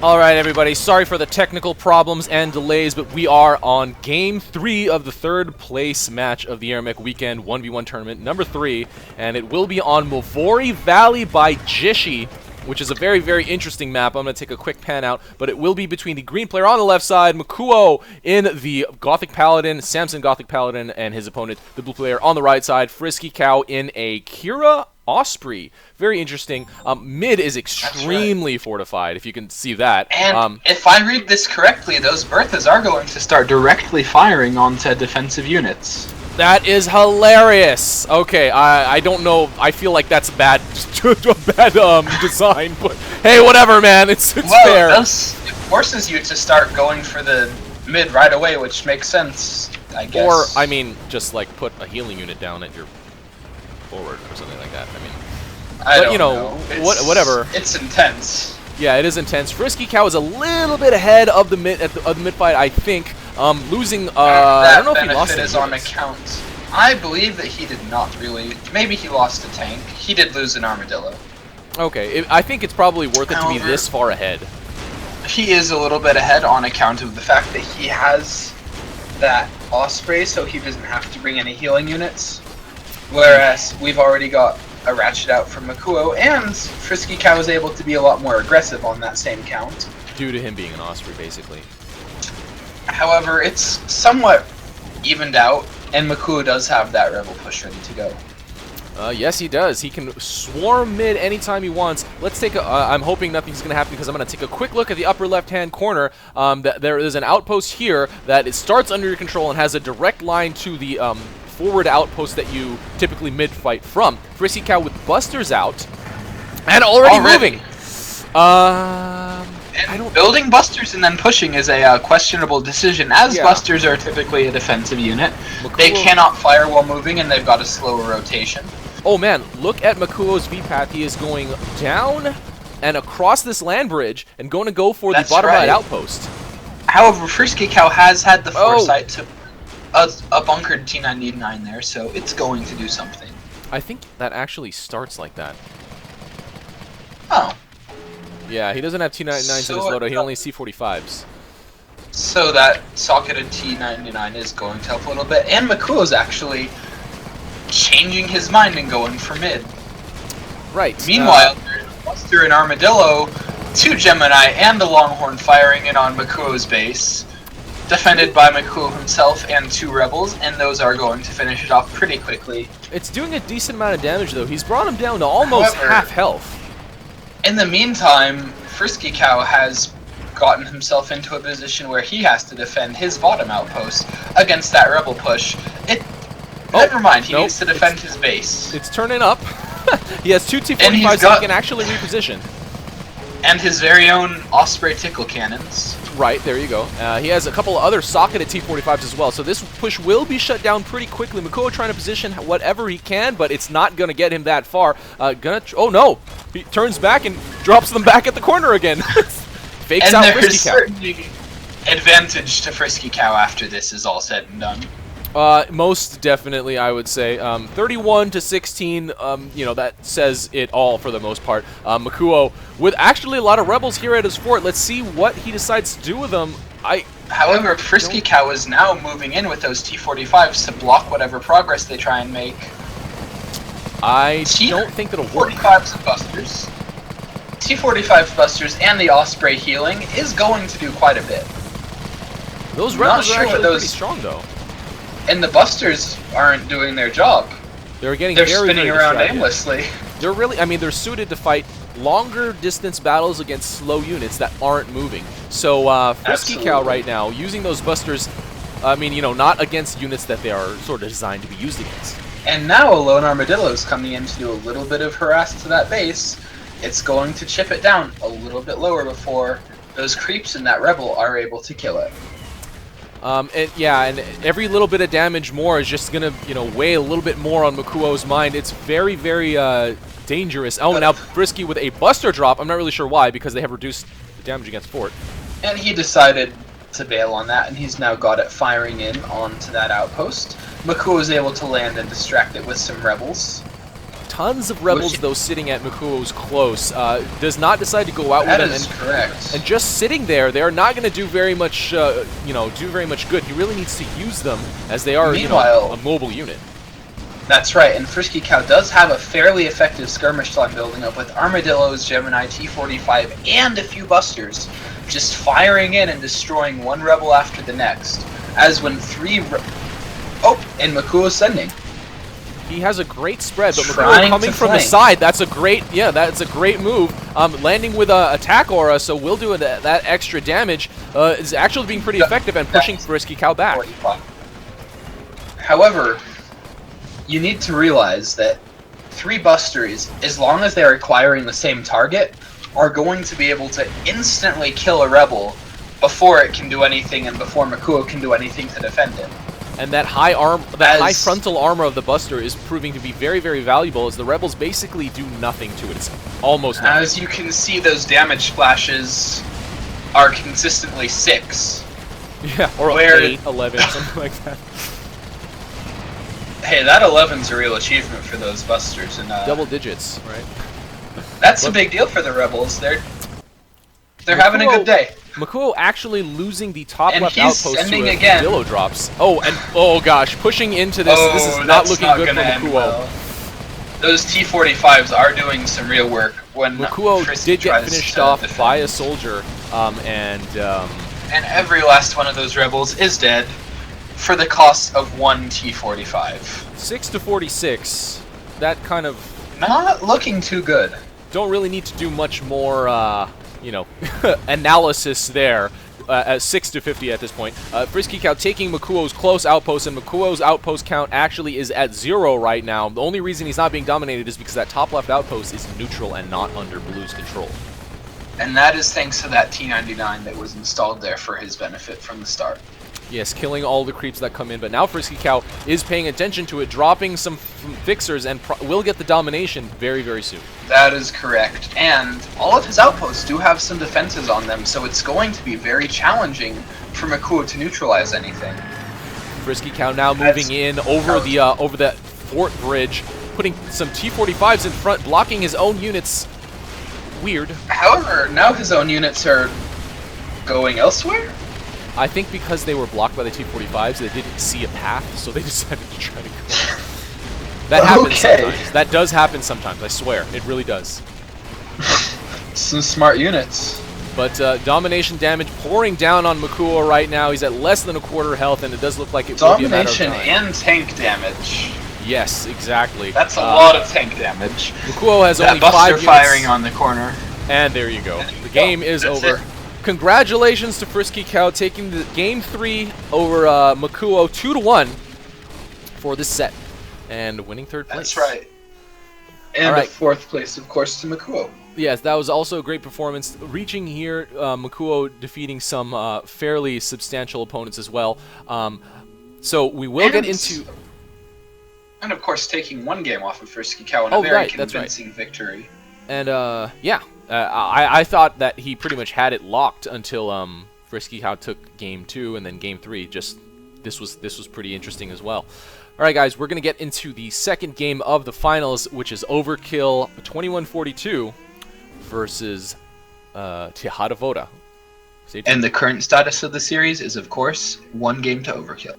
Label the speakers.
Speaker 1: Alright everybody, sorry for the technical problems and delays, but we are on Game 3 of the third place match of the AirMech Weekend 1v1 Tournament, number 3, and it will be on Movori Valley by Jishy, which is a very, very interesting map. I'm going to take a quick pan out, but it will be between the green player on the left side, Makuo in the Gothic Paladin, Samson Gothic Paladin, and his opponent, the blue player on the right side, FriskyCow in a Kira Osprey. Very interesting. Mid is extremely fortified, if you can see that.
Speaker 2: And if I read this correctly, those Berthas are going to start directly firing onto defensive units.
Speaker 1: That is hilarious. Okay, I don't know. I feel like that's bad, design, but hey, whatever, man. It's fair.
Speaker 2: It forces you to start going for the mid right away, which makes sense, I guess.
Speaker 1: Or, I mean, just like put a healing unit down at your forward or something like that. I mean,
Speaker 2: I don't know.
Speaker 1: Whatever.
Speaker 2: It's intense.
Speaker 1: Yeah, it is intense. FriskyCow is a little bit ahead of the mid fight, I think. Losing. I don't know if he lost.
Speaker 2: That benefit is on account. I believe that he did not really. Maybe he lost a tank. He did lose an armadillo.
Speaker 1: Okay, I think it's probably worth it to be this far ahead.
Speaker 2: He is a little bit ahead on account of the fact that he has that Osprey, so he doesn't have to bring any healing units. Whereas we've already got a ratchet out from Makuo, and FriskyCow is able to be a lot more aggressive on that same count.
Speaker 1: Due to him being an Osprey, basically.
Speaker 2: However, it's somewhat evened out, and Makuo does have that rebel push ready to go.
Speaker 1: Yes, he does. He can swarm mid anytime he wants. Let's take a... I'm hoping nothing's going to happen because I'm going to take a quick look at the upper left-hand corner. There is an outpost here that it starts under your control and has a direct line to the forward outpost that you typically mid-fight from. FriskyCow with busters out and already moving.
Speaker 2: Building busters and then pushing is a questionable decision, as busters are typically a defensive unit. Makuo, they cannot fire while moving, and they've got a slower rotation.
Speaker 1: Oh man, look at Makuo's V-path. He is going down and across this land bridge and going to go for the bottom right outpost.
Speaker 2: However, FriskyCow has had the foresight to a bunkered T99 there, so it's going to do something.
Speaker 1: I think that actually starts like that.
Speaker 2: Oh.
Speaker 1: Yeah, he doesn't have T99s in his loadout, he only has C45s.
Speaker 2: So that socketed T99 is going to help a little bit, and Makuo's actually changing his mind and going for mid.
Speaker 1: Right.
Speaker 2: Meanwhile, there's Buster and Armadillo, 2 Gemini, and the Longhorn firing in on Makuo's base, defended by Makuo himself and 2 rebels, and those are going to finish it off pretty quickly.
Speaker 1: It's doing a decent amount of damage, though. He's brought him down to almost half health.
Speaker 2: In the meantime, FriskyCow has gotten himself into a position where he has to defend his bottom outpost against that rebel push. Never mind, he needs to defend his base.
Speaker 1: It's turning up. He has 2 T45s so he can actually reposition.
Speaker 2: And his very own Osprey tickle cannons.
Speaker 1: Right, there you go. He has a couple of other socketed T45s as well, so this push will be shut down pretty quickly. Makuo trying to position whatever he can, but it's not going to get him that far. Oh no! He turns back and drops them back at the corner again. Fakes out FriskyCow.
Speaker 2: And there's certainly advantage to FriskyCow after this is all said and done.
Speaker 1: Most definitely, I would say. 31 to 16, you know, that says it all for the most part. Makuo, with actually a lot of rebels here at his fort, let's see what he decides to do with them.
Speaker 2: However, FriskyCow is now moving in with those T45s to block whatever progress they try and make.
Speaker 1: I don't think it'll work.
Speaker 2: T45s and busters. T45 busters and the Osprey healing is going to do quite a bit.
Speaker 1: Those rebels are actually pretty strong, though.
Speaker 2: And the busters aren't doing their job.
Speaker 1: They're
Speaker 2: spinning around aimlessly.
Speaker 1: They're really, I mean, they're suited to fight longer distance battles against slow units that aren't moving. So FriskyCow right now using those busters, I mean, you know, not against units that they are sort of designed to be used against.
Speaker 2: And now a lone armadillo is coming in to do a little bit of harass to that base. It's going to chip it down a little bit lower before those creeps and that rebel are able to kill it.
Speaker 1: And every little bit of damage more is just gonna, you know, weigh a little bit more on Makuo's mind. It's very, very dangerous. Oh, now Frisky with a Buster drop. I'm not really sure why, because they have reduced the damage against fort.
Speaker 2: And he decided to bail on that, and he's now got it firing in onto that outpost. Makuo is able to land and distract it with some rebels.
Speaker 1: tons of rebels, though, sitting at Makuo's close. Does not decide to go out with
Speaker 2: That
Speaker 1: him.
Speaker 2: is correct.
Speaker 1: And just sitting there, they are not going to do very much, do very much good. He really needs to use them as they are,
Speaker 2: Meanwhile,
Speaker 1: a mobile unit.
Speaker 2: That's right, and FriskyCow does have a fairly effective skirmish line building up with Armadillos, Gemini, T-45, and a few busters, just firing in and destroying one rebel after the next. As when and Makuo sending.
Speaker 1: He has a great spread, but Makuo
Speaker 2: Trying
Speaker 1: coming
Speaker 2: to
Speaker 1: from the
Speaker 2: flank.
Speaker 1: side. That's a great move. Landing with a attack aura, so will do that extra damage. Is actually being pretty effective and pushing FriskyCow back.
Speaker 2: However, you need to realize that 3 busters, as long as they're acquiring the same target, are going to be able to instantly kill a rebel before it can do anything and before Makuo can do anything to defend it.
Speaker 1: And that high frontal armor of the Buster is proving to be very, very valuable, as the rebels basically do nothing to it. It's almost nothing.
Speaker 2: As you can see, those damage splashes are consistently 6.
Speaker 1: Yeah, or
Speaker 2: Where-
Speaker 1: 8, 11, something like that.
Speaker 2: Hey, that 11's a real achievement for those busters, and
Speaker 1: Double digits, right?
Speaker 2: that's a big deal for the rebels. They're having a good day.
Speaker 1: Makuo actually losing the top
Speaker 2: And
Speaker 1: left
Speaker 2: he's
Speaker 1: outpost
Speaker 2: sending
Speaker 1: to
Speaker 2: again.
Speaker 1: Dillo drops. Oh gosh, pushing into this. This is not
Speaker 2: that's
Speaker 1: looking
Speaker 2: not
Speaker 1: good for
Speaker 2: gonna end
Speaker 1: Makuo.
Speaker 2: well. Those T-45s are doing some real work when
Speaker 1: Makuo
Speaker 2: Frisky
Speaker 1: did get
Speaker 2: tries
Speaker 1: finished
Speaker 2: to
Speaker 1: off
Speaker 2: defend.
Speaker 1: by a soldier, and
Speaker 2: every last one of those rebels is dead for the cost of 1 T-45.
Speaker 1: 6-46. That kind of
Speaker 2: Not looking too good.
Speaker 1: don't really need to do much more, analysis there. At 6-50 at this point. FriskyCow taking Makuo's close outpost, and Makuo's outpost count actually is at 0 right now. The only reason he's not being dominated is because that top left outpost is neutral and not under Blue's control.
Speaker 2: And that is thanks to that T-99 that was installed there for his benefit from the start.
Speaker 1: Yes, killing all the creeps that come in, but now FriskyCow is paying attention to it, dropping some fixers, and will get the domination very, very soon.
Speaker 2: That is correct. And all of his outposts do have some defenses on them, so it's going to be very challenging for Makuo to neutralize anything.
Speaker 1: FriskyCow now moving in over the fort bridge, putting some T-45s in front, blocking his own units. Weird.
Speaker 2: However, now his own units are going elsewhere?
Speaker 1: I think because they were blocked by the T-45s, they didn't see a path, so they decided to try to go. That happens sometimes. That does happen sometimes, I swear. It really does.
Speaker 2: Some smart units.
Speaker 1: But domination damage pouring down on Makuo right now. He's at less than a quarter health, and it does look like it will be a matter of
Speaker 2: Domination
Speaker 1: time.
Speaker 2: and tank damage.
Speaker 1: Yes, exactly.
Speaker 2: That's a lot of tank damage.
Speaker 1: Makuo has only
Speaker 2: That
Speaker 1: 5
Speaker 2: buster
Speaker 1: units.
Speaker 2: firing on the corner.
Speaker 1: And there you go. The game is
Speaker 2: That's
Speaker 1: over.
Speaker 2: it.
Speaker 1: Congratulations to FriskyCow taking the game 3 over Makuo 2-1 for this set and winning 3rd place.
Speaker 2: That's right. And
Speaker 1: All right.
Speaker 2: 4th place, of course, to Makuo.
Speaker 1: Yes, that was also a great performance. Reaching here, Makuo defeating some fairly substantial opponents as well. So we will get into...
Speaker 2: And of course, taking 1 game off of FriskyCow in a very convincing victory.
Speaker 1: And I thought that he pretty much had it locked until FriskyCow took game 2 and then game 3. Just this was pretty interesting as well. All right, guys, we're gonna get into the second game of the finals, which is Overkill 2142 versus Tejada Voda.
Speaker 2: And the current status of the series is, of course, 1 game to Overkill.